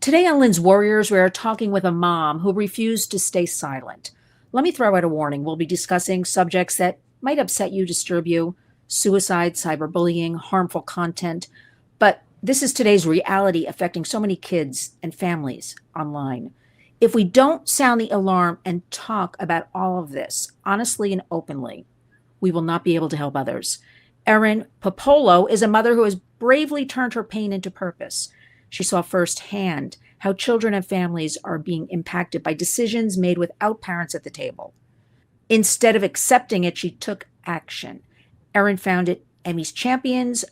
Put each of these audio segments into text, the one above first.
Today on Lynn's Warriors, we are talking with a mom who refused to stay silent. Let me throw out a warning. We'll be discussing subjects that might upset you, disturb you: suicide, cyberbullying, harmful content. But this is today's reality affecting so many kids and families online. If we don't sound the alarm and talk about all of this honestly and openly, we will not be able to help others. Erin Popolo is a mother who has bravely turned her pain into purpose. She saw firsthand how children and families are being impacted by decisions made without parents at the table. Instead of accepting it, she took action. Erin founded Emmy's Champions,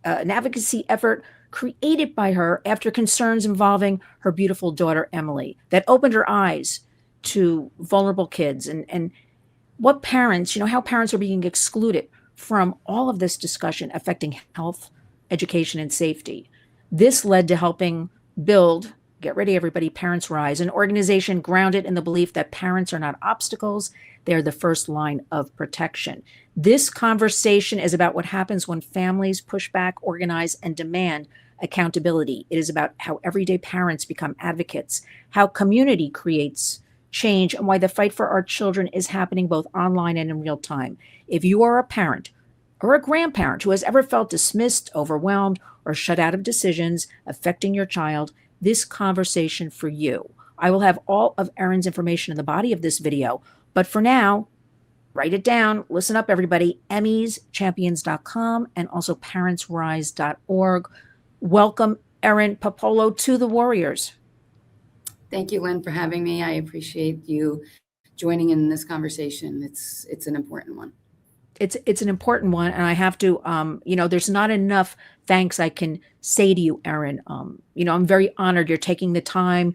an advocacy effort created by her after concerns involving her beautiful daughter, Emily, that opened her eyes to vulnerable kids and what parents, how parents are being excluded from all of this discussion affecting health, education, and safety. This led to helping build, get ready, everybody, Parents Rise, an organization grounded in the belief that parents are not obstacles, they're the first line of protection. This conversation is about what happens when families push back, organize, and demand accountability. It is about how everyday parents become advocates, how community creates change, and why the fight for our children is happening both online and in real time. If you are a parent or a grandparent who has ever felt dismissed, overwhelmed, or shut out of decisions affecting your child, this conversation for you. I will have all of Erin's information in the body of this video, but for now, write it down. Listen up, everybody. Emmy'sChampions.com and also parentsrise.org. Welcome, Erin Popolo, to the Warriors. Thank you, Lynn, for having me. I appreciate you joining in this conversation. It's an important one. It's an important one, and I have to, there's not enough thanks I can say to you, Erin. I'm very honored you're taking the time,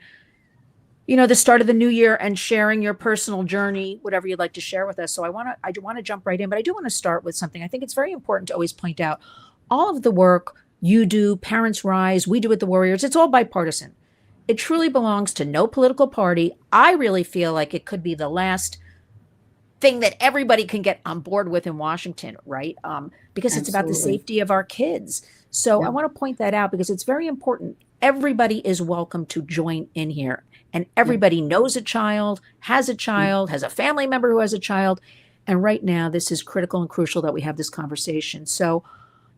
the start of the new year, and sharing your personal journey, whatever you'd like to share with us. So I do want to jump right in, but I do want to start with something. I think it's very important to always point out all of the work you do, Parents Rise, we do at the Warriors. It's all bipartisan. It truly belongs to no political party. I really feel like it could be the last thing that everybody can get on board with in Washington, right? Because it's about the safety of our kids. So I want to point that out because it's very important. Everybody is welcome to join in here. And everybody knows a child, has a family member who has a child. And right now, this is critical and crucial that we have this conversation. So,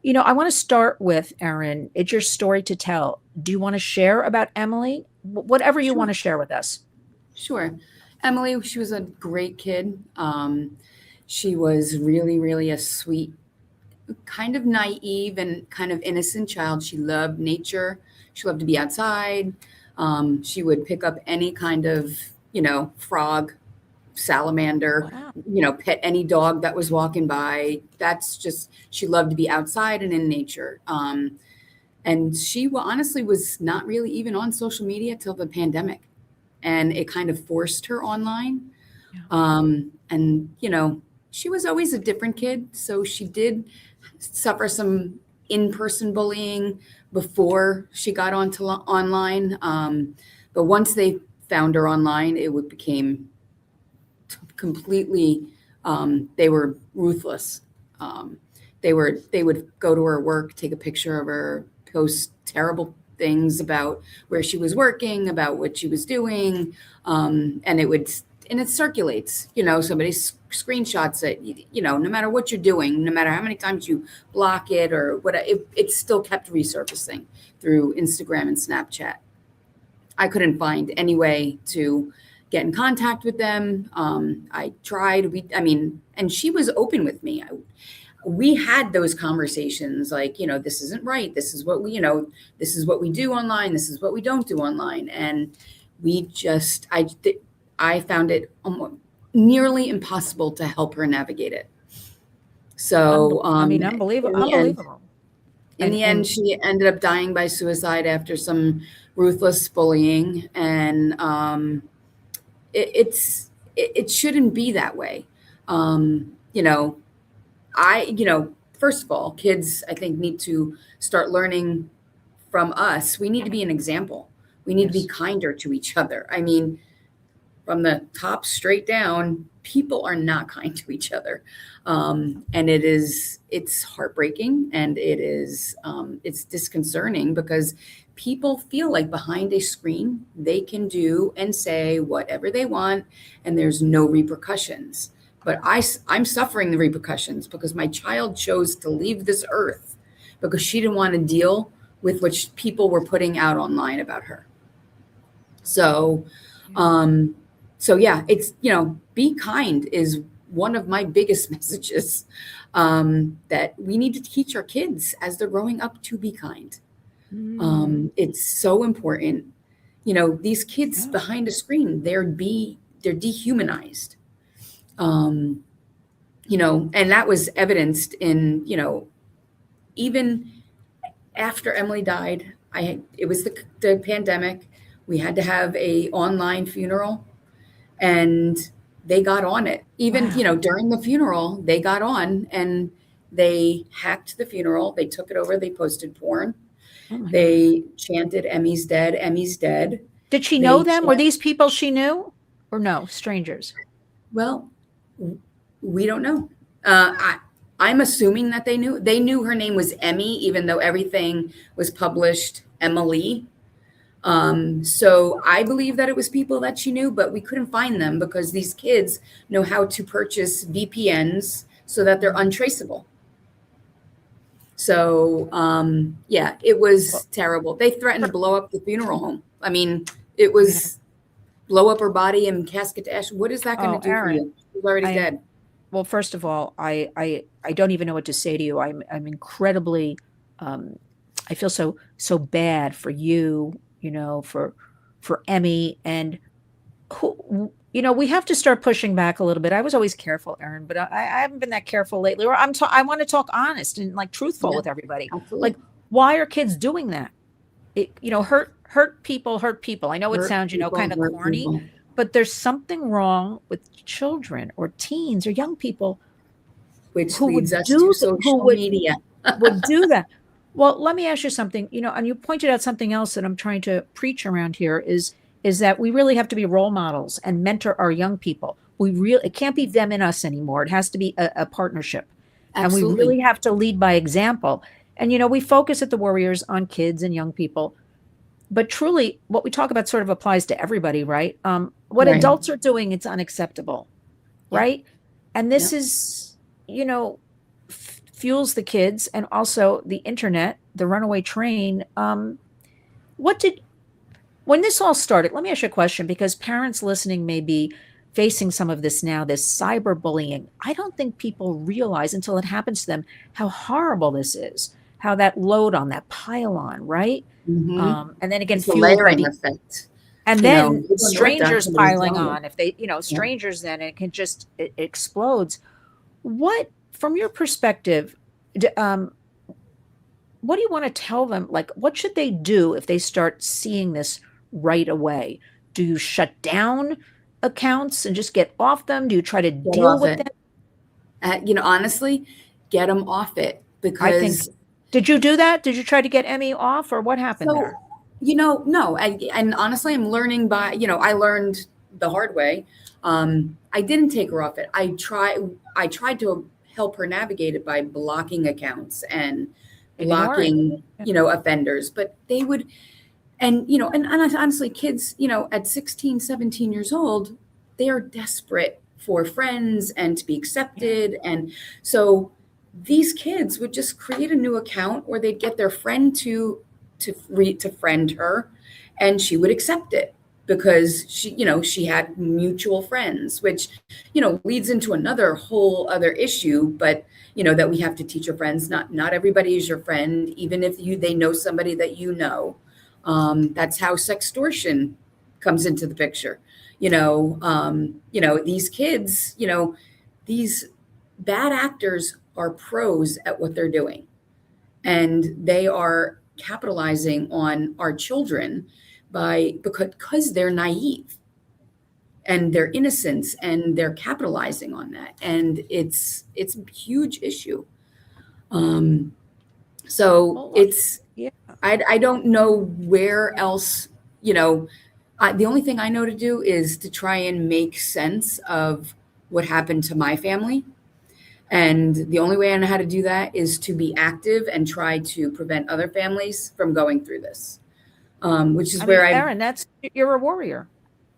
I want to start with, Erin, it's your story to tell. Do you want to share about Emily? Whatever you want to share with us. Sure. Emily, she was a great kid. She was really, really a sweet, kind of naive and kind of innocent child. She loved nature. She loved to be outside. She would pick up any kind of, frog, salamander, pet any dog that was walking by. She loved to be outside and in nature. And she honestly was not really even on social media till the pandemic. And it kind of forced her online. She was always a different kid. So she did suffer some in-person bullying before she got onto online. But once they found her online, it became completely, they were ruthless. They would go to her work, take a picture of her, post terrible things about where she was working, about what she was doing. And it circulates, somebody screenshots it, no matter what you're doing, no matter how many times you block it or what, it's still kept resurfacing through Instagram and Snapchat. I couldn't find any way to get in contact with them. I tried, and she was open with me. We had those conversations like, this isn't right. This is what this is what we do online. This is what we don't do online. And I found it nearly impossible to help her navigate it. So, unbelievable. In the end, she ended up dying by suicide after some ruthless bullying. And it shouldn't be that way. First of all, kids, I think, need to start learning from us. We need to be an example. We need to be kinder to each other. from the top straight down, people are not kind to each other. And it's heartbreaking, and it's disconcerting, because people feel like behind a screen, they can do and say whatever they want, and there's no repercussions. But I'm suffering the repercussions, because my child chose to leave this earth because she didn't want to deal with what people were putting out online about her. So, yeah, it's, be kind is one of my biggest messages, that we need to teach our kids as they're growing up to be kind. It's so important. These kids behind a screen, they're dehumanized. And that was evidenced in, even after Emily died, it was the pandemic. We had to have a online funeral, and they got on it. Even, during the funeral, they got on and they hacked the funeral. They took it over. They posted porn. They chanted, "Emmy's dead, Emmy's dead." Did she know them? Were these people she knew, or no, strangers? Well, we don't know. I'm assuming that they knew her name was Emmy, even though everything was published Emily. So I believe that it was people that she knew, but we couldn't find them because these kids know how to purchase VPNs so that they're untraceable. So, yeah, it was terrible. They threatened to blow up the funeral home. I mean, it was blow up her body and casket to ash. What is that going to do for you? She's already dead. Well, first of all, I don't even know what to say to you. I'm incredibly, I feel so bad for you, for Emmy, and who, we have to start pushing back a little bit. I was always careful, Erin, but I haven't been that careful lately. Or I want to talk honest and truthful with everybody. Absolutely. Like, why are kids doing that? Hurt people hurt people. I know it sounds, kind of corny, but there's something wrong with children or teens or young people, which leads us to social media. would do that. Well, let me ask you something, and you pointed out something else that I'm trying to preach around here is that we really have to be role models and mentor our young people. It can't be them and us anymore. It has to be a partnership. Absolutely. And we really have to lead by example. And, we focus at the Warriors on kids and young people, but truly what we talk about sort of applies to everybody, right? What adults are doing, it's unacceptable, right? And this is, fuels the kids, and also the internet, the runaway train. When this all started, let me ask you a question, because parents listening may be facing some of this now, this cyberbullying. I don't think people realize until it happens to them how horrible this is, how that load on, that pile on, right? Mm-hmm. And then again, it's the layering effect. And then strangers piling on. If they, strangers, then it explodes. What, from your perspective, what do you want to tell them? Like, what should they do if they start seeing this right away? Do you shut down accounts and just get off them? Do you try to deal with them? Honestly, get them off it, because did you do that? Did you try to get Emmy off, or what happened there? No. And honestly, I'm learning I learned the hard way. I didn't take her off it. I tried to help her navigate it by blocking accounts and blocking, offenders, but they would, and honestly, kids, at 16, 17 years old, they are desperate for friends and to be accepted. And so these kids would just create a new account, or they'd get their friend to friend her, and she would accept it because she had mutual friends, which, leads into another whole other issue, but, that we have to teach our friends. Not everybody is your friend, even if they know somebody that that's how sextortion comes into the picture. These kids, these bad actors are pros at what they're doing, and they are capitalizing on our children because they're naive and their innocence, and they're capitalizing on that, and it's a huge issue. I don't know where else The only thing I know to do is to try and make sense of what happened to my family. And the only way I know how to do that is to be active and try to prevent other families from going through this. Which is I mean, where I've Erin, you're a warrior.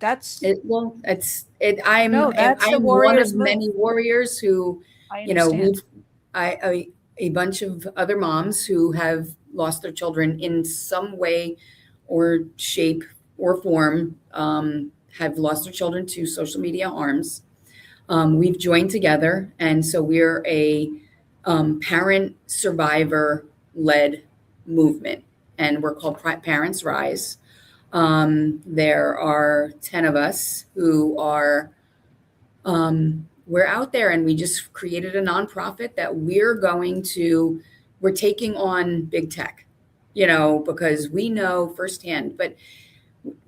That's it, well, it's it. I'm no, that's the I'm one of warrior's move. many warriors who, I you know, understand. a bunch of other moms who have lost their children in some way or shape or form, have lost their children to social media harms. We've joined together, and so we're a parent survivor led movement, and we're called Parents Rise. There are 10 of us who are, we're out there, and we just created a nonprofit that we're taking on big tech, because we know firsthand, but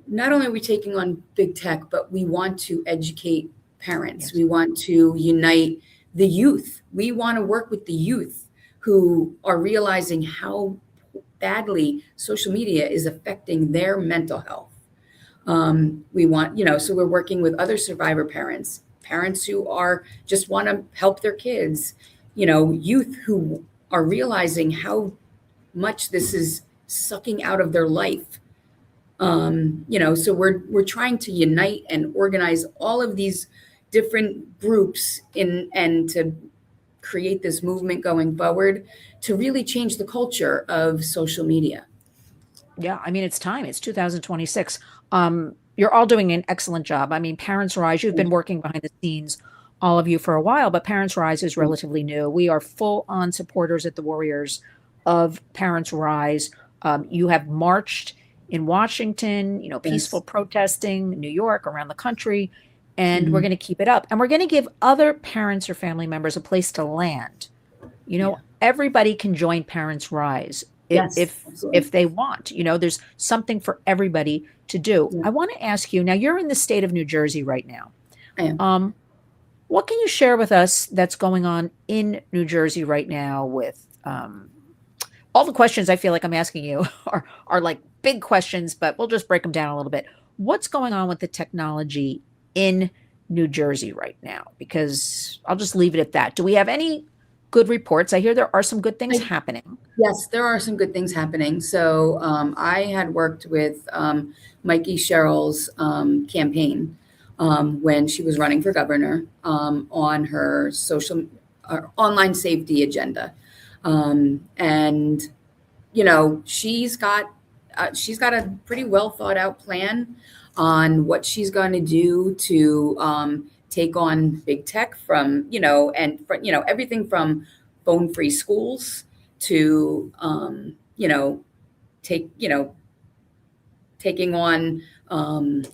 not only are we taking on big tech, but we want to educate parents. Yes. We want to unite the youth. We want to work with the youth who are realizing how badly social media is affecting their mental health. We want, so we're working with other survivor parents, parents who are just want to help their kids, youth who are realizing how much this is sucking out of their life. So we're trying to unite and organize all of these different groups and to create this movement going forward to really change the culture of social media. Yeah, I mean, it's time. It's 2026. You're all doing an excellent job. I mean, Parents Rise, you've been working behind the scenes, all of you, for a while, but Parents Rise is relatively new. We are full on supporters at the Warriors of Parents Rise. You have marched in Washington, peaceful Yes. protesting, New York, around the country, and we're going to keep it up. And we're going to give other parents or family members a place to land. Yeah. Everybody can join Parents Rise Yes, if absolutely. they want. There's something for everybody to do. Yeah. I want to ask you, now you're in the state of New Jersey right now. I am. What can you share with us that's going on in New Jersey right now with all the questions I feel like I'm asking you are like big questions, but we'll just break them down a little bit. What's going on with the technology in New Jersey right now? Because I'll just leave it at that. Do we have any good reports? I hear there are some good things happening. Yes, there are some good things happening. So I had worked with Mikey Sherrill's campaign when she was running for governor on her online safety agenda, and she's got a pretty well thought out plan on what she's going to do to take on big tech from everything from phone free schools to taking on I'm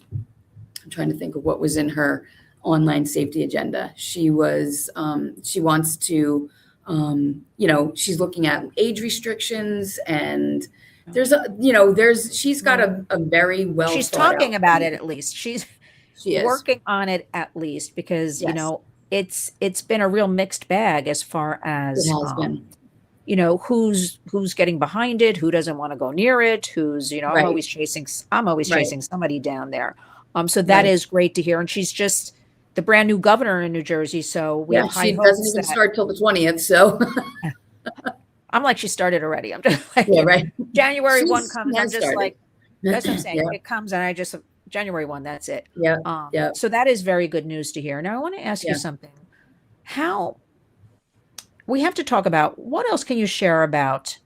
trying to think of what was in her online safety agenda. She wants to she's looking at age restrictions, and she's got a very well She's thought talking out about plan. it at least. She's She is. working on it at least, because Yes. It's been a real mixed bag as far as It has been. who's getting behind it, who doesn't want to go near it, who's I'm Right. always chasing somebody down there. So that Right. is great to hear, and she's just the brand new governor in New Jersey, so we have high She doesn't hopes even that start till the 20th, so I'm like, she started already. I'm just like, yeah, right. January She's- 1 comes, she I'm has just started. like, that's what I'm saying. Yeah. It comes and I just January 1, that's it. Yeah. Yeah. So that is very good news to hear. Now I want to ask you Yeah. something. How we have to talk about, what else can you share about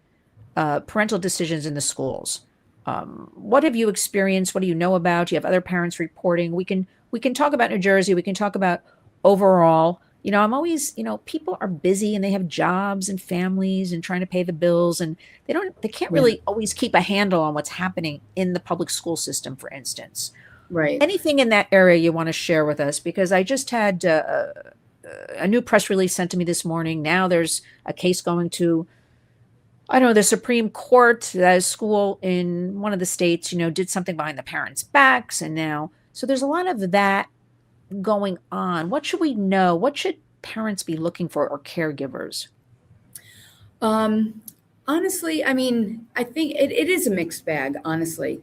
parental decisions in the schools? What have you experienced? What do you know about? Do you have other parents reporting? We can talk about New Jersey. We can talk about overall. I'm always, people are busy and they have jobs and families and trying to pay the bills, and they can't really always keep a handle on what's happening in the public school system, for instance. Right. Anything in that area you want to share with us? Because I just had a new press release sent to me this morning. Now there's a case going to, I don't know, the Supreme Court. That a school in one of the states, did something behind the parents' backs. And now, so there's a lot of that going on. What should we know? What should parents be looking for, or caregivers? Honestly, I mean, I think it is a mixed bag, honestly.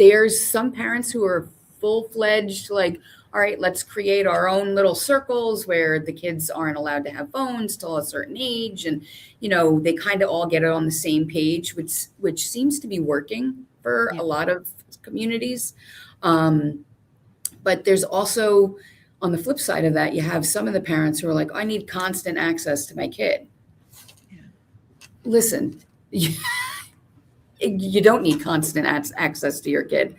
there's some parents who are full-fledged, like, all right, let's create our own little circles where the kids aren't allowed to have phones till a certain age. And, they kind of all get it on the same page, which seems to be working for Yeah. a lot of communities. But there's also, on the flip side of that, you have some of the parents who are like, I need constant access to my kid. Yeah. Listen, you don't need constant access to your kid.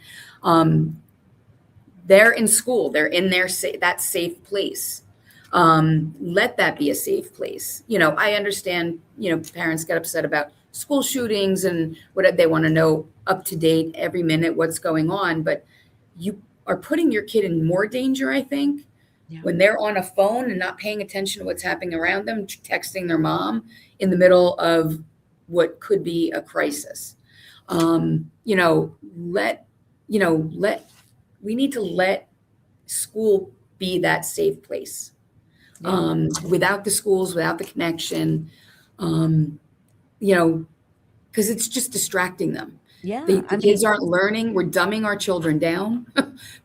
They're in school. They're in that safe place. Let that be a safe place. I understand, parents get upset about school shootings and what they want to know up to date every minute what's going on. But you are putting your kid in more danger, I think, when they're on a phone and not paying attention to what's happening around them, texting their mom in the middle of what could be a crisis. We need to let school be that safe place. Without the schools, without the connection, because it's just distracting them. Yeah. The kids aren't learning. We're dumbing our children down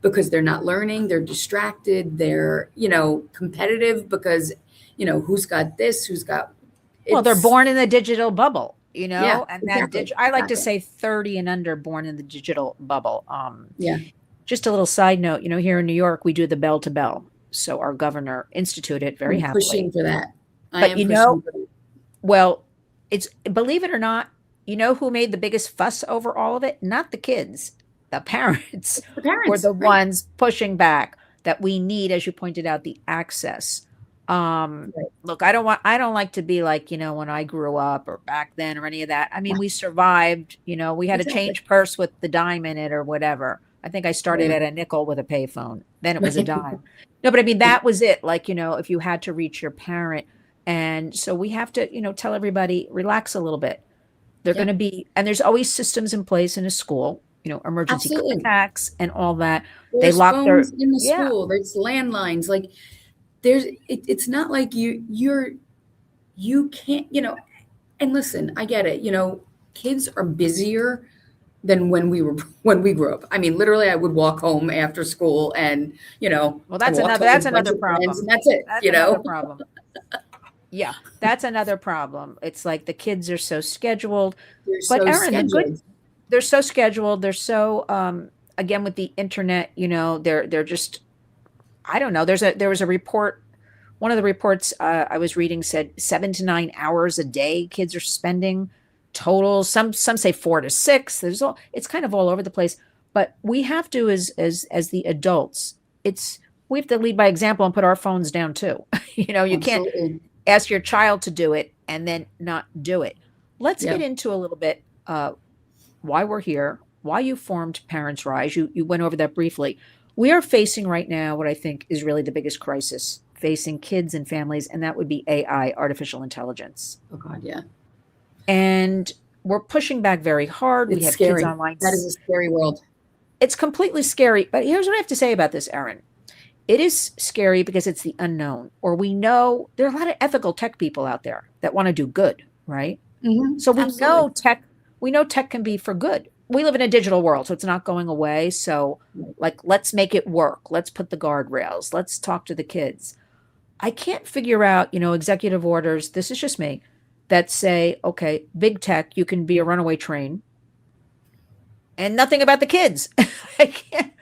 because they're not learning. They're distracted. They're, competitive because, who's got this, who's got. Well, they're born in the digital bubble, Yeah, and exactly, I like to exactly. say 30 and under born in the digital bubble. Yeah. Just a little side note, here in New York, we do the bell to bell. So our governor instituted very I'm happily. pushing for that. But well, it's, believe it or not, who made the biggest fuss over all of it? Not the kids, the parents. The parents were the right. ones pushing back that we need, as you pointed out, the access. Right. Look, I don't like to be like, when I grew up or back then or any of that. I mean, we survived, we had a change purse with the dime in it or whatever. I think I started at a nickel with a payphone. Then it was a dime. No, but I mean, that was it. Like, if you had to reach your parent. And so we have to, tell everybody, relax a little bit. They're going to be, and there's always systems in place in a school, emergency contacts and all that. There's they lock phones their in the school. There's landlines. Like it's not like you can't, and listen, I get it. Kids are busier than when we grew up. I mean, literally I would walk home after school and, well, that's another problem. And that's it. Another problem. Yeah, that's another problem. It's like the kids are so scheduled. But Erin, they're so scheduled. They're so again with the internet, they're just, I don't know. There was a report. One of the reports I was reading said 7 to 9 hours a day kids are spending total. Some say 4 to 6. It's kind of all over the place. But we have to, as the adults, we have to lead by example and put our phones down too. You Absolutely. Can't ask your child to do it and then not do it. Let's get into a little bit why we're here, why you formed Parents Rise. You went over that briefly. We are facing right now what I think is really the biggest crisis facing kids and families, and that would be AI, artificial intelligence. Oh God, yeah. And we're pushing back very hard. It's we have scary. Kids online. That is a scary world. It's completely scary. But here's what I have to say about this, Erin. It is scary because it's the unknown, or we know there are a lot of ethical tech people out there that want to do good, right? Mm-hmm. So we know tech can be for good. We live in a digital world, so it's not going away. So let's make it work. Let's put the guardrails. Let's talk to the kids. I can't figure out, executive orders, this is just me, that say, okay, big tech, you can be a runaway train and nothing about the kids. I can't.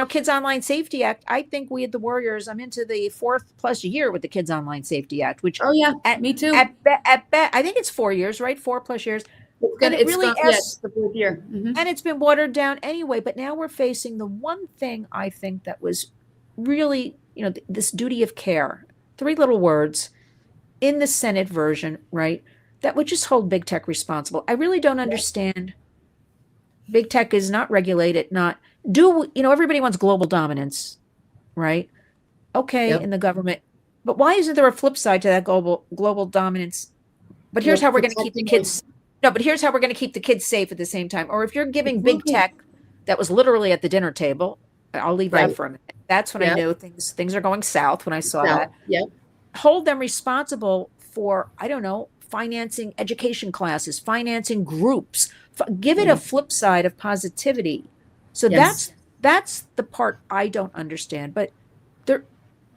Kids Online Safety Act, I think we at the Warriors, I'm into the 4th+ year with the Kids Online Safety Act, which me too. At best, I think it's 4 years, right? 4+ years. It's the 4th year. Mm-hmm. And it's been watered down anyway. But now we're facing the one thing I think that was really, this duty of care, 3 little words in the Senate version, right? That would just hold big tech responsible. I really don't understand. Big tech is not regulated, everybody wants global dominance, right? Okay, in the government. But why isn't there a flip side to that global dominance? But here's how we're going to keep the kids. No, but here's how we're going to keep the kids safe at the same time. Or if you're giving big tech that was literally at the dinner table, I'll leave that for a minute. That's when I knew things are going south when I saw that. Yeah. Hold them responsible for, I don't know, financing education classes, financing groups. Give it a flip side of positivity. So Yes. that's the part I don't understand. But there,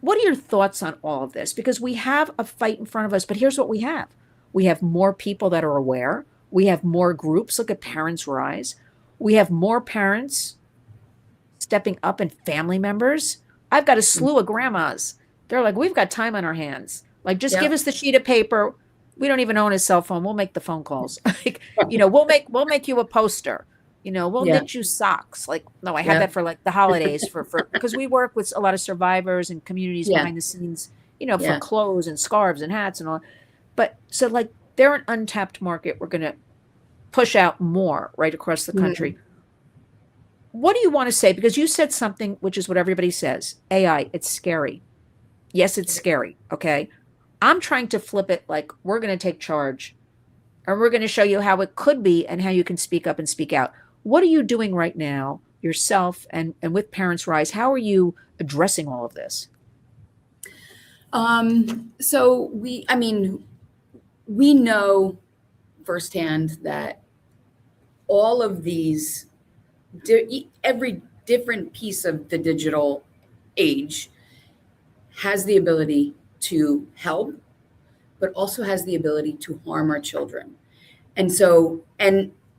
what are your thoughts on all of this? Because we have a fight in front of us, but here's what we have. We have more people that are aware. We have more groups. Look at Parents Rise. We have more parents stepping up and family members. I've got a slew of grandmas. They're like, we've got time on our hands. Like, just give Yep. us the sheet of paper. We don't even own a cell phone. We'll make the phone calls. Like, we'll make you a poster. We'll Yeah. knit you socks. Like, no, I have Yeah. that for like the holidays for because we work with a lot of survivors and communities Yeah. behind the scenes, for Yeah. clothes and scarves and hats and all. But so like they're an untapped market. We're gonna push out more right across the Mhm. country. What do you want to say? Because you said something, which is what everybody says. AI, it's scary. Yes, it's scary. Okay. I'm trying to flip it like we're going to take charge and we're going to show you how it could be and how you can speak up and speak out. What are you doing right now yourself and with Parents Rise? How are you addressing all of this? So I mean, we know firsthand that all of these, every different piece of the digital age has the ability to help, but also has the ability to harm our children. And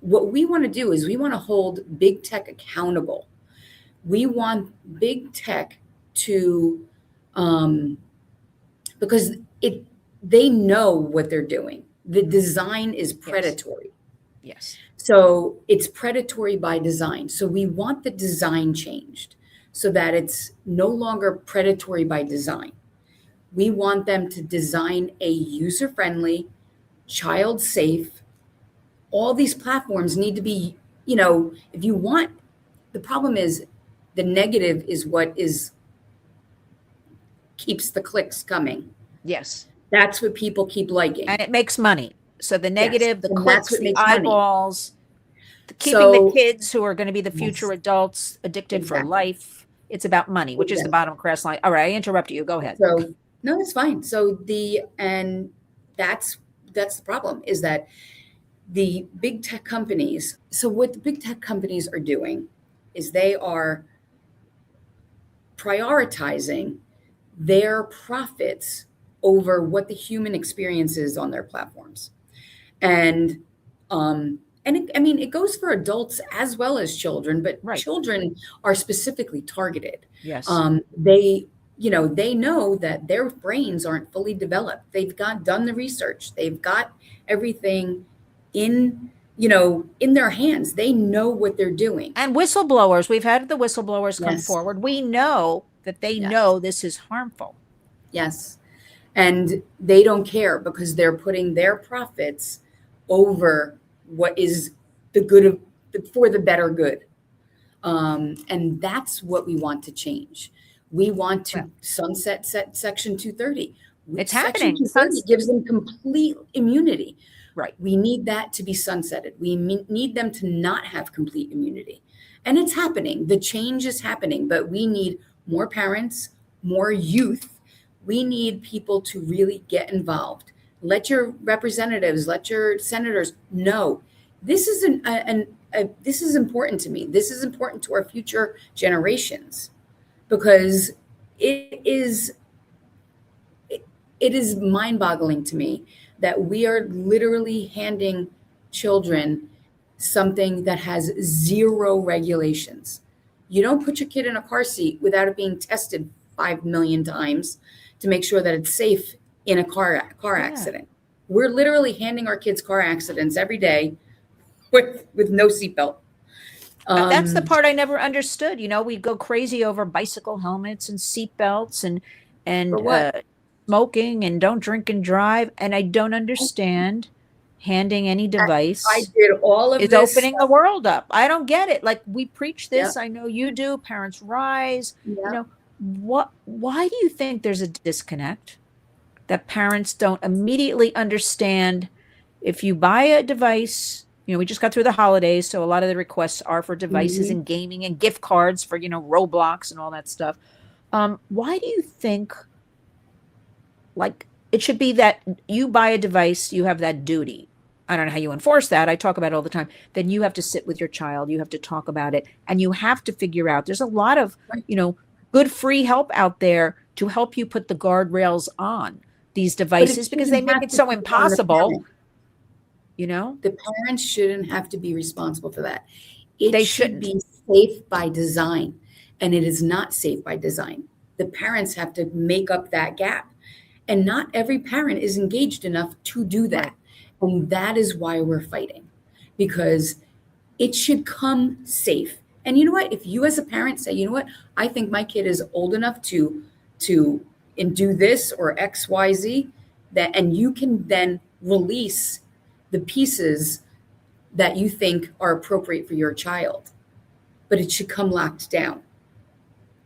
what we want to do is we want to hold big tech accountable. We want big tech to, um, because they know what they're doing. The design is Yes. predatory. Yes. So it's predatory by design. So we want the design changed so that it's no longer predatory by design. We want them to design a user friendly, child safe. All these platforms need to be, if you want, the problem is the negative is what is keeps the clicks coming. Yes. That's what people keep liking. And it makes money. So the Yes. negative, the And that's clicks, what the makes money. eyeballs, keeping the So, kids who are going to be the future yes, adults addicted for exactly. life. It's about money, which is the Exactly. bottom cross line. All right, I interrupted you. Go ahead. So no, it's fine. And that's the problem is that the big tech companies, so what the big tech companies are doing is they are prioritizing their profits over what the human experience is on their platforms. And I mean, it goes for adults as well as children, but Right. children are specifically targeted. Yes. They know that their brains aren't fully developed. They've done the research. They've got everything in their hands. They know what they're doing. And whistleblowers, we've had the whistleblowers come Yes. forward. We know that they Yes. know this is harmful. Yes. And they don't care because they're putting their profits over what is the good of for the better good. And that's what we want to change. We want to sunset Section 230. It's Section happening. 230 gives them complete immunity. Right. We need that to be sunsetted. We need them to not have complete immunity. And it's happening. The change is happening, but we need more parents, more youth. We need people to really get involved. Let your representatives, let your senators know this is this is important to me. This is important to our future generations because it is mind-boggling to me that we are literally handing children something that has zero regulations. You don't put your kid in a car seat without it being tested 5 million times to make sure that it's safe in a car accident. We're literally handing our kids car accidents every day with no seatbelt. That's the part I never understood. We'd go crazy over bicycle helmets and seatbelts and smoking and don't drink and drive. And I don't understand handing any device. I did all of is this. Opening the world up. I don't get it. Like we preach this. Yep. I know you do. Parents Rise. Yep. Why do you think there's a disconnect that parents don't immediately understand if you buy a device? We just got through the holidays, so a lot of the requests are for devices and gaming and gift cards for, Roblox and all that stuff. Why do you think, like, it should be that you buy a device, you have that duty? I don't know how you enforce that. I talk about it all the time. Then you have to sit with your child. You have to talk about it, and you have to figure out. There's a lot of, Right. good free help out there to help you put the guardrails on these But it devices because they shouldn't make have it to so be on the impossible. parent. You know, The parents shouldn't have to be responsible for that. It they should shouldn't. be safe by design, and it is not safe by design. The parents have to make up that gap. And not every parent is engaged enough to do Right. that. And that is why we're fighting, because it should come safe. And you know what? If you as a parent say, you know what, I think my kid is old enough to and do this or XYZ, that and you can then release the pieces that you think are appropriate for your child. But it should come locked down.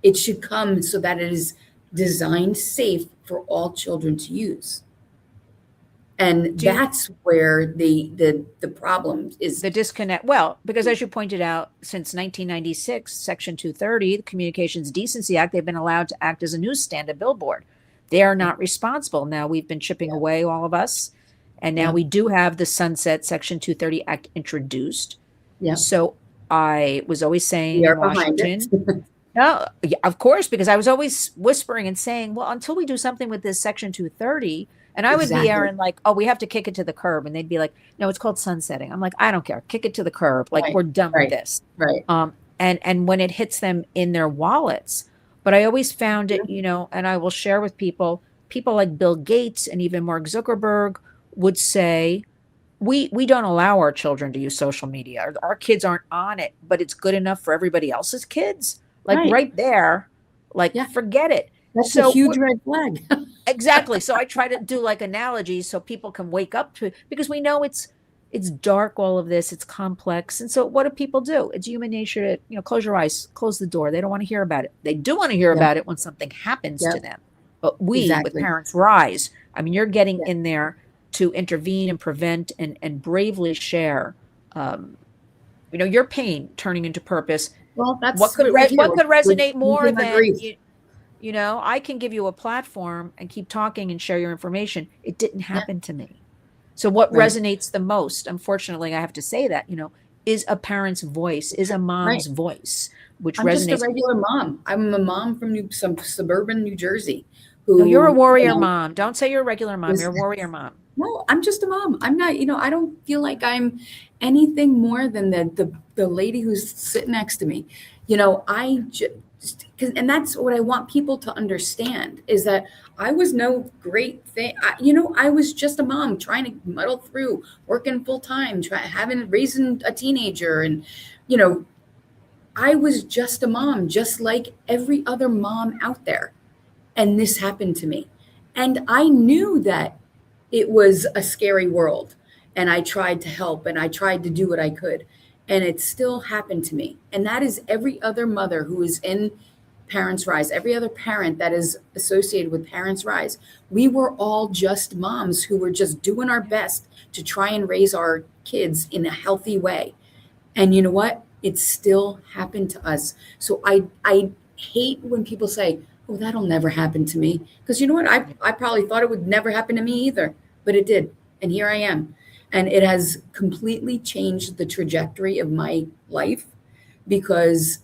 It should come so that it is designed safe for all children to use. And Do you, that's where the problem is. the disconnect? Well, because as you pointed out, since 1996, Section 230, the Communications Decency Act, they've been allowed to act as a newsstand, a billboard. They are not responsible. Now we've been chipping Yeah. away, all of us, and now Yeah. we do have the Sunset Section 230 Act introduced. Yeah. So I was always saying We in are behind it. Washington, no, yeah, of course, because I was always whispering and saying, well, until we do something with this Section 230, and I would be, Exactly. Erin, like, oh, we have to kick it to the curb. And they'd be like, no, it's called sunsetting. I'm like, I don't care. Kick it to the curb. Like, Right. we're done with Right. this. Right. And when it hits them in their wallets, but I always found Yeah. it, and I will share with people like Bill Gates and even Mark Zuckerberg would say, we don't allow our children to use social media. Our kids aren't on it, but it's good enough for everybody else's kids. Like Right. right there, like Yeah. forget it. That's a So huge red flag. exactly. So I try to do like analogies so people can wake up to it because we know it's dark, all of this, it's complex. And so what do people do? It's human nature to, close your eyes, close the door. They don't want to hear about it. They do want to hear Yeah. about it when something happens to Yep. them. But we, with Exactly. Parents Rise, I mean, you're getting Yeah. in there to intervene and prevent and bravely share your pain turning into purpose. Well, What that's could what we're here. what could We're resonate more using our than grief. I can give you a platform and keep talking and share your information. It didn't Yeah. happen to me. So what Right. resonates the most, unfortunately, I have to say that, is a parent's voice, is a mom's Right. voice, which I'm just a resonates. regular mom. I'm a mom from some suburban New Jersey No, you're a who, warrior mom. Don't say you're a regular mom. was You're a warrior mom. no, I'm just a mom. I'm not, I don't feel like I'm anything more than the lady who's sitting next to me. I just, and that's what I want people to understand is that I was no great thing. I was just a mom trying to muddle through, working full time, raising a teenager, and you know, I was just a mom, just like every other mom out there. And this happened to me. And I knew that it was a scary world. And I tried to help and I tried to do what I could. And it still happened to me. And that is every other mother who is in Parents Rise, every other parent that is associated with Parents Rise. We were all just moms who were just doing our best to try and raise our kids in a healthy way. And you know what? It still happened to us. So I hate when people say, "Oh, that'll never happen to me." Because you know what? I probably thought it would never happen to me either, but it did. And here I am. And it has completely changed the trajectory of my life because,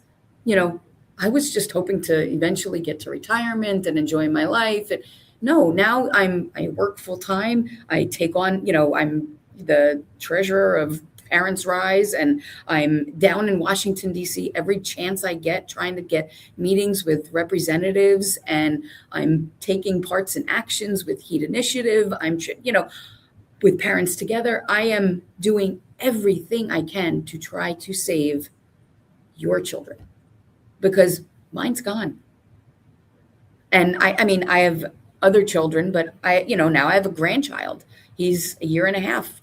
I was just hoping to eventually get to retirement and enjoy my life. And no, now I work full time. I take on, I'm the treasurer of Parents Rise, and I'm down in Washington, D.C. every chance I get, trying to get meetings with representatives, and I'm taking parts in actions with Heat Initiative. With Parents Together, I am doing everything I can to try to save your children because mine's gone. And I mean, I have other children, but now I have a grandchild. He's a year and a half.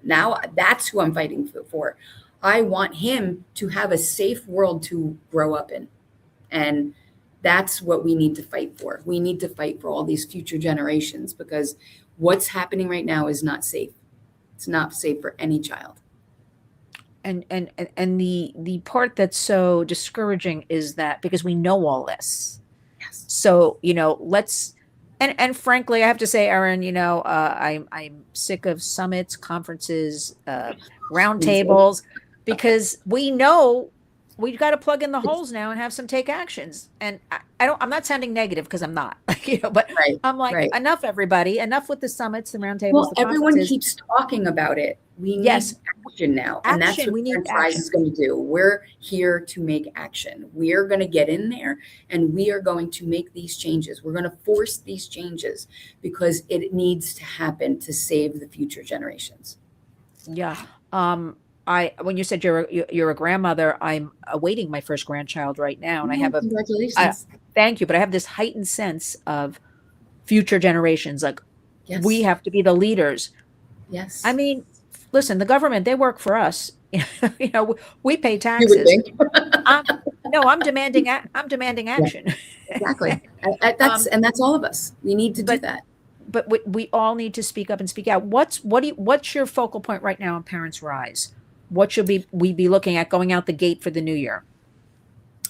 Now that's who I'm fighting for. I want him to have a safe world to grow up in. And that's what we need to fight for. We need to fight for all these future generations because what's happening right now is not safe. It's not safe for any child. And the part that's so discouraging is that because we know all this. Yes. So, And frankly, I have to say, Erin, I'm sick of summits, conferences, Me too. roundtables, because we know we've got to plug in the holes now and have some take actions. And I'm not sounding negative because I'm not, but Right, I'm like, right. enough, everybody, enough with the summits, the roundtables, Well, the everyone conferences. keeps talking about it. We need Yes, action now. And that's action. what We need Parents Rise action. is going to do. We're here to make action. We're going to get in there and we are going to make these changes. We're going to force these changes because it needs to happen to save the future generations. Yeah. When you said you're a grandmother, I'm awaiting my first grandchild right now, and Oh, I congratulations. thank you, but I have this heightened sense of future generations. Like, we Yes, have to be the leaders. I yes. mean, listen, the government, they work for us. We pay You would taxes. think. I'm no, I'm demanding Yeah, action. exactly. um, That's all of us. We need to do but that. we all need to speak up and speak out. What's your focal point right now on Parents Rise? What should we be looking at going out the gate for the new year?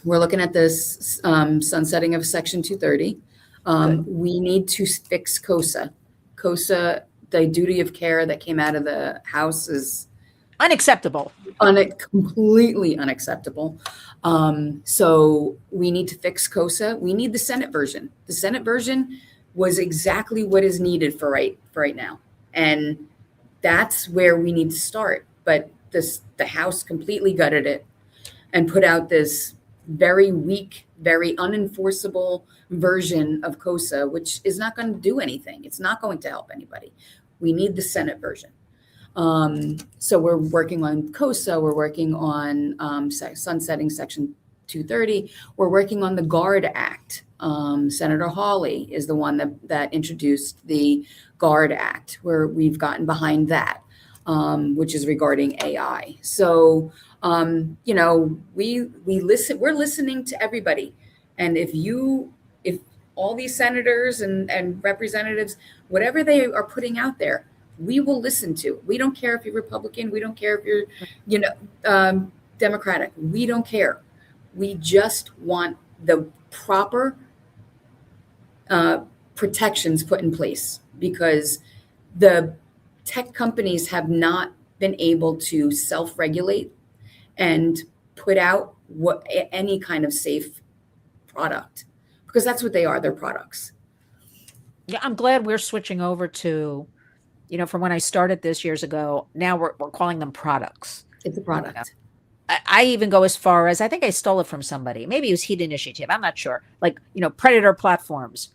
We're looking at this sunsetting of Section 230. Good. We need to fix COSA. COSA, the duty of care that came out of the House is Unacceptable. completely unacceptable. So we need to fix COSA. We need the Senate version. The Senate version was exactly what is needed for right now. And that's where we need to start. But the House completely gutted it and put out this very weak, very unenforceable version of COSA, which is not going to do anything. It's not going to help anybody. We need the Senate version. So we're working on COSA. We're working on sunsetting Section 230. We're working on the GUARD Act. Senator Hawley is the one that introduced the GUARD Act, where we've gotten behind that, which is regarding AI. So we listen. We're listening to everybody, and if all these senators and representatives, whatever they are putting out there, we will listen to. We don't care if you're Republican. We don't care if you're, Democratic. We don't care. We just want the proper protections put in place because the tech companies have not been able to self-regulate and put out any kind of safe product because that's what they are. They're products. Yeah, I'm glad we're switching over to, from when I started this years ago. Now we're calling them products. It's a You know, product. I even go as far as, I think I stole it from somebody. Maybe it was Heat Initiative. I'm not sure. Like, predator platforms,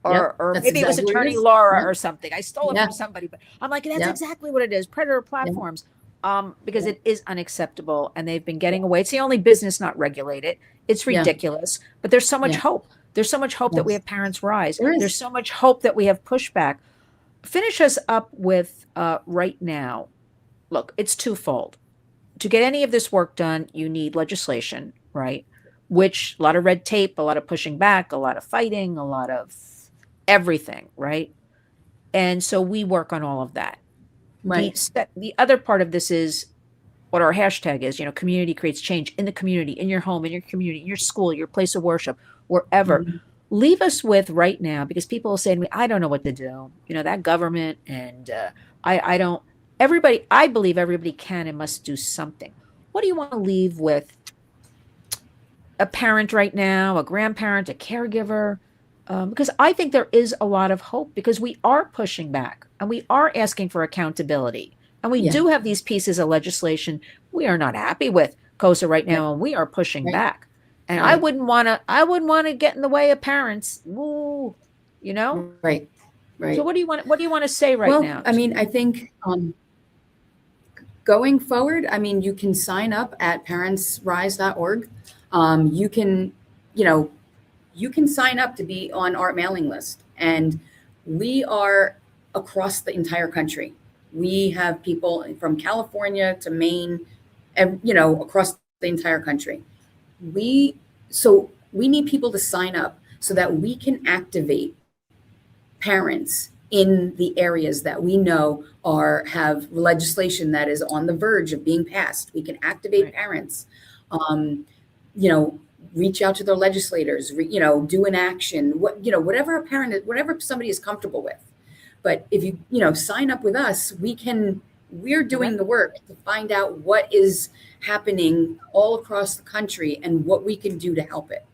Yep. or That's maybe it was exactly what it Attorney is. Laura Yep. or something. I stole it Yeah. from somebody, but I'm like, that's Yep. exactly what it is. Predator Yep. platforms. Because Yeah. it is unacceptable and they've been getting away. It's the only business not regulated. It's Yeah. ridiculous, but there's so much Yeah. hope. There's so much hope that we Yes. have Parents Rise. There There's is. so much hope that we have pushback. Finish us up with right now. Look, it's twofold. To get any of this work done, you need legislation, right? Which, a lot of red tape, a lot of pushing back, a lot of fighting, a lot of everything, right? And so we work on all of that. Right. The other part of this is what our hashtag is, community creates change in the community, in your home, in your community, in your school, your place of worship, wherever. Mhm. Leave us with right now, because people will say to me, I don't know what to do. That government, and I don't, everybody, I believe everybody can and must do something. What do you want to leave with a parent right now, a grandparent, a caregiver? Because I think there is a lot of hope, because we are pushing back and we are asking for accountability. And we Yeah. do have these pieces of legislation we are not happy with COSA right Right. now, and we are pushing Right. back. And I Right. wouldn't want to get in the way of parents. Woo, you know? Right. So Right. what do you want to say right Well, now? I mean, I think going forward, I mean, you can sign up at parentsrise.org. You can, you can sign up to be on our mailing list. And we are across the entire country. We have people from California to Maine, and, across the entire country. We need people to sign up so that we can activate parents in the areas that we know have legislation that is on the verge of being passed. We can activate Right. parents. Um, you know, reach out to their legislators, do an action, whatever a parent, whatever somebody is comfortable with. But if you, sign up with us, we're doing the work to find out what is happening all across the country and what we can do to help it.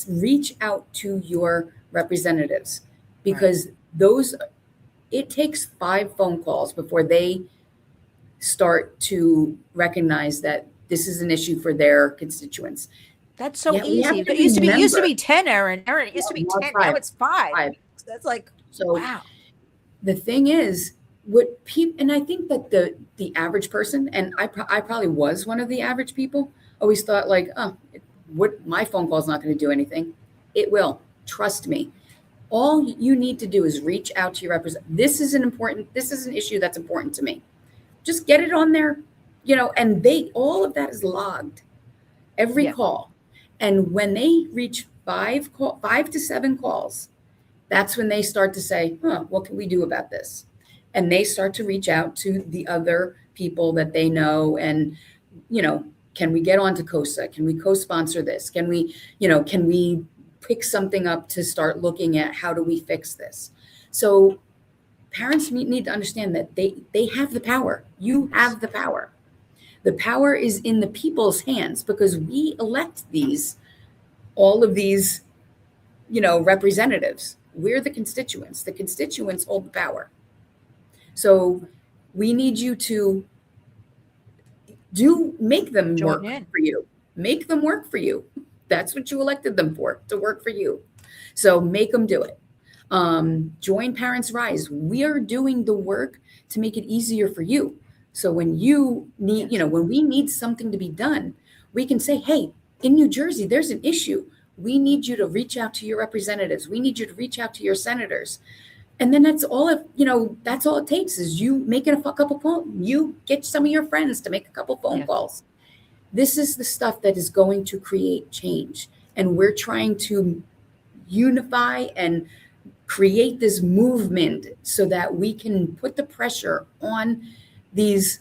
Reach out to your representatives, because it takes 5 phone calls before they start to recognize that this is an issue for their constituents. That's so easy. It used to be 10, Erin. It used to be 10. Now it's 5. So that's like, wow. The thing is, and I think that the average person, and I probably was one of the average people, always thought like, my phone call is not going to do anything. It will. Trust me. All you need to do is reach out to your representative. This is an issue that's important to me. Just get it on there, and all of that is logged, every call. And when they reach 5 to 7 calls, that's when they start to say, what can we do about this? And they start to reach out to the other people that they know. And, can we get onto COSA? Can we co-sponsor this? Can we pick something up to start looking at how do we fix this? So parents need to understand that they have the power. You have the power. The power is in the people's hands, because we elect all of these, representatives. We're the constituents. The constituents hold the power. So we need you to make them work for you. Make them work for you. That's what you elected them for, to work for you. So make them do it. Join Parents Rise. We are doing the work to make it easier for you. So when you need, when we need something to be done, we can say, hey, in New Jersey, there's an issue. We need you to reach out to your representatives. We need you to reach out to your senators. And then that's all it takes is you making a couple calls. You get some of your friends to make a couple phone calls. This is the stuff that is going to create change. And we're trying to unify and create this movement so that we can put the pressure on these,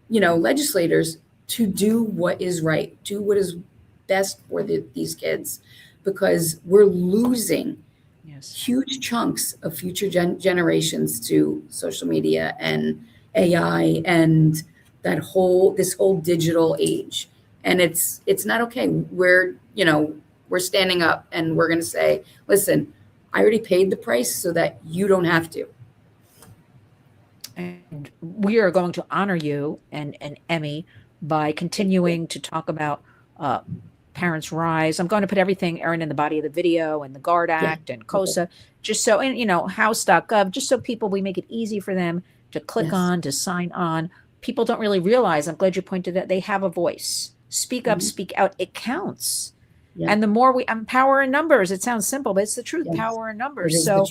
legislators to do what is right, do what is best for these kids, because we're losing huge chunks of future generations to social media and AI and this whole digital age. And it's not okay. We're standing up and we're going to say, listen, I already paid the price so that you don't have to. And we are going to honor you and Emmy by continuing to talk about Parents Rise. I'm going to put everything, Erin, in the body of the video, and the GUARD Act and COSA, just so, and house.gov, just so we make it easy for them to click on, to sign on. People don't really realize, I'm glad you pointed that, they have a voice. Speak up, speak out. It counts. Yeah. And the more we power in numbers, it sounds simple, but it's the truth. Power in numbers. So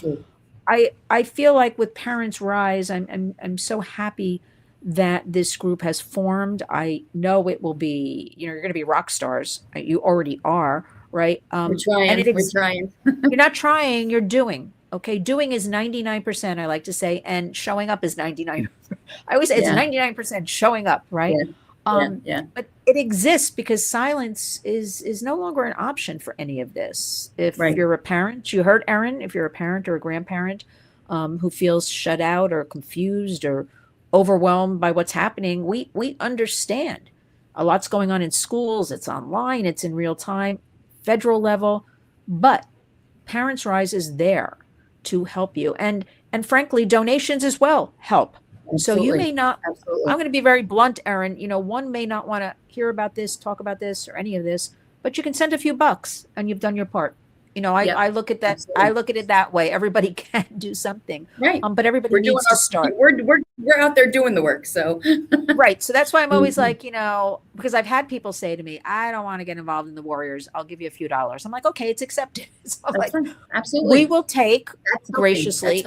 I feel like with Parents Rise, I'm so happy that this group has formed. I know it will be, you're going to be rock stars. You already are, right? We're trying. We're trying. You're not trying, you're doing. Okay. Doing is 99%, I like to say, and showing up is 99. I always say it's 99% showing up, right? But it exists because silence is no longer an option for any of this. If you're a parent, you heard Erin, if you're a parent or a grandparent who feels shut out or confused or overwhelmed by what's happening, we understand. A lot's going on in schools, it's online, it's in real time, federal level, but Parents Rise is there to help you. And frankly, donations as well help. Absolutely. So you may not, I'm going to be very blunt, Erin, one may not want to hear about this, talk about this, or any of this, but you can send a few bucks and you've done your part. I look at that. Absolutely. I look at it that way. Everybody can do something, right? But everybody needs to start. We're out there doing the work, so right. So that's why I'm always like, because I've had people say to me, "I don't want to get involved in the Warriors. I'll give you a few dollars." I'm like, "Okay, it's accepted." So like, absolutely, we will take graciously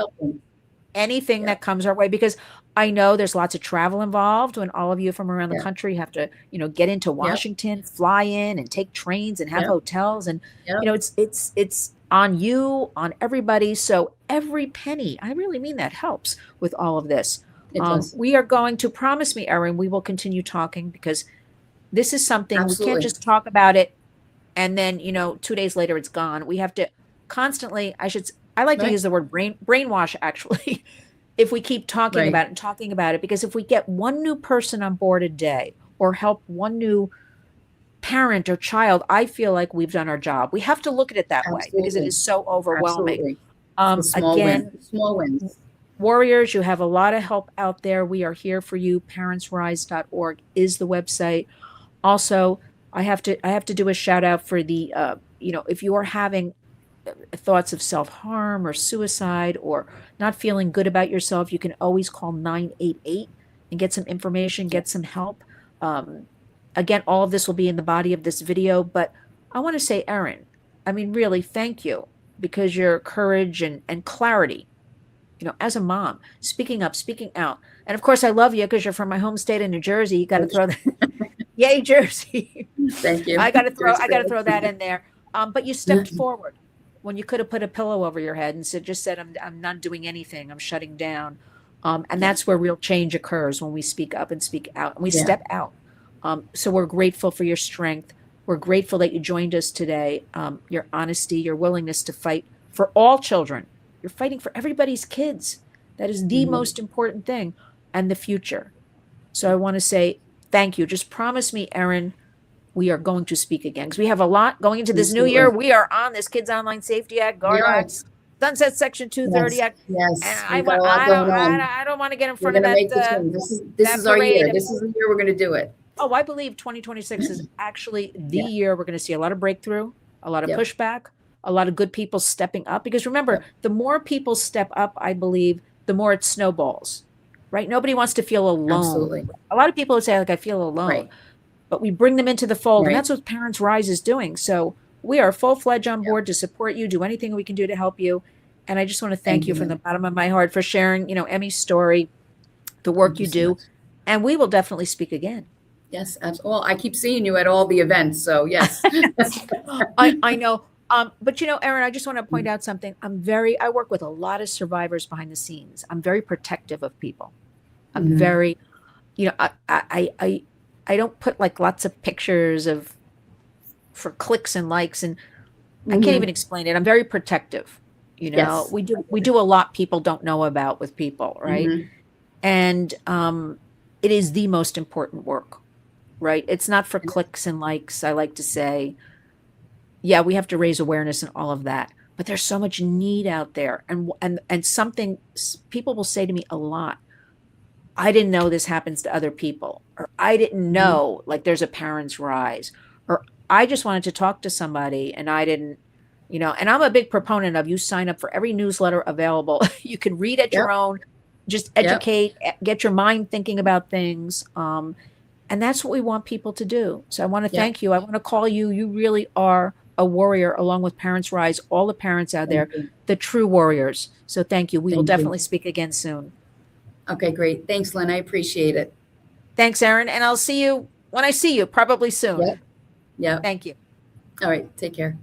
anything that comes our way, because I know there's lots of travel involved when all of you from around the country have to, get into Washington, fly in and take trains and have hotels. And, it's on you, on everybody. So every penny, I really mean that, helps with all of this. We are going to, promise me, Erin, we will continue talking, because this is something we can't just talk about it and then, 2 days later it's gone. We have to constantly, I like to Right. use the word brainwash actually, if we keep talking Right. about it and talking about it, because if we get one new person on board a day or help one new parent or child, I feel like we've done our job. We have to look at it that way because it Absolutely. is so overwhelming. Absolutely. The small Again, wins. Small wins. warriors, you have a lot of help out there. We are here for you. Parentsrise.org is the website. Also, I have to do a shout out for the if you are having thoughts of self-harm or suicide or not feeling good about yourself, you can always call 988 and get some information, Yeah. get some help. Again, all of this will be in the body of this video, but I want to say, Erin, I mean, really, thank you, because your courage and clarity, as a mom, speaking up, speaking out. And of course, I love you because you're from my home state of New Jersey. You got to throw that. Yay, Jersey. Thank you. I got to throw, Jersey I got to girl. throw that in there. But you stepped forward when you could have put a pillow over your head and said, I'm not doing anything. I'm shutting down. And that's where real change occurs, when we speak up and speak out and we Yeah. step out. So we're grateful for your strength. We're grateful that you joined us today. Your honesty, your willingness to fight for all children. You're fighting for everybody's kids. That is the Mhm. most important thing, and the future. So I want to say thank you. Just promise me, Erin, we are going to speak again, because we have a lot going into this new year. Absolutely. We are on this Kids Online Safety Act, We Guard are. Act, Sunset Section 230 Yes. Act, and Yes. I We've got a lot going on. I don't want to get in We're front of going to make this that one. This that is our parade. year. This is the year we're going to do it. Oh, I believe 2026 is actually the Yeah. year we're going to see a lot of breakthrough, a lot of Yep. pushback, a lot of good people stepping up. Because remember, Yep. the more people step up, I believe, the more it snowballs, right? Nobody wants to feel alone. Absolutely. A lot of people would say, like, I feel alone, Right. but we bring them into the fold, and Right. that's what Parents Rise is doing. So we are full-fledged on Yep. board to support you, do anything we can do to help you. And I just want to thank you from the Lynn. bottom of my heart for sharing, Emmy's story, the work Thank you so do, much. and we will definitely speak again. Yes, absolutely. Well, I keep seeing you at all the events, so yes. I know. But Erin, I just want to point out something. I work with a lot of survivors behind the scenes. I'm very protective of people. I'm Mhm. very, I don't put like lots of pictures for clicks and likes, and I can't Mhm. even explain it. I'm very protective. Yes. We do a lot people don't know about with people, right? Mhm. And it is the most important work, right? It's not for clicks and likes. I like to say, yeah, we have to raise awareness and all of that, but there's so much need out there, and something people will say to me a lot. I didn't know this happens to other people, or I didn't Mhm. know, like, there's a Parents Rise, or I just wanted to talk to somebody and I didn't, and I'm a big proponent of, you sign up for every newsletter available. You can read at your Yep. own, just Yep. educate, get your mind thinking about things. And that's what we want people to do. So I want to Yep. thank you. I want to call you. You really are a warrior, along with Parents Rise, all the parents out there, Thank you. the true warriors. So thank you. We will Thank you. definitely speak again soon. Okay, great. Thanks, Lynn. I appreciate it. Thanks, Erin. And I'll see you when I see you, probably soon. Yep. Yep. Thank you. All right. Take care.